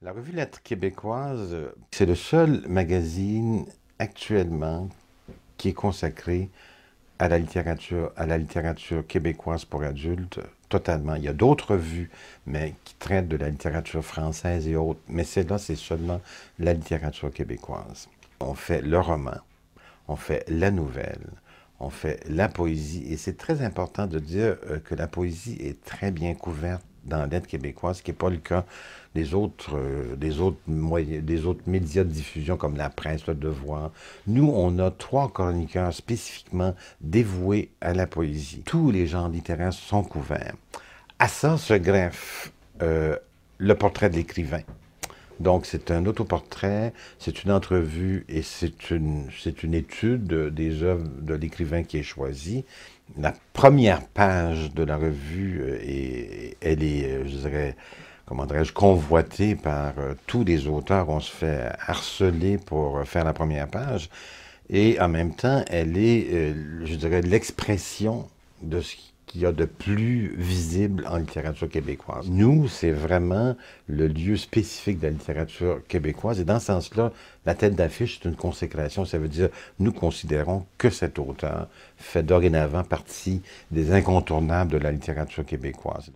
La Revue Lettres québécoise, c'est le seul magazine actuellement qui est consacré à la littérature québécoise pour adultes, totalement. Il y a d'autres revues, mais qui traitent de la littérature française et autres, mais celle-là, c'est seulement la littérature québécoise. On fait le roman, on fait la nouvelle, on fait la poésie, et c'est très important de dire que la poésie est très bien couverte dans l'aide québécoise, ce qui n'est pas le cas des autres médias de diffusion comme la presse, le devoir. Nous, on a trois chroniqueurs spécifiquement dévoués à la poésie. Tous les genres littéraires sont couverts. À ça se greffe le portrait de l'écrivain. Donc, c'est un autoportrait, c'est une entrevue et c'est une étude des œuvres de l'écrivain qui est choisi. La première page de la revue, elle est, je dirais, comment dirais-je, convoitée par tous les auteurs. On se fait harceler pour faire la première page. Et en même temps, elle est, je dirais, l'expression de ce qu'il y a de plus visible en littérature québécoise. Nous, c'est vraiment le lieu spécifique de la littérature québécoise. Et dans ce sens-là, la tête d'affiche, c'est une consécration. Ça veut dire, nous considérons que cet auteur fait dorénavant partie des incontournables de la littérature québécoise.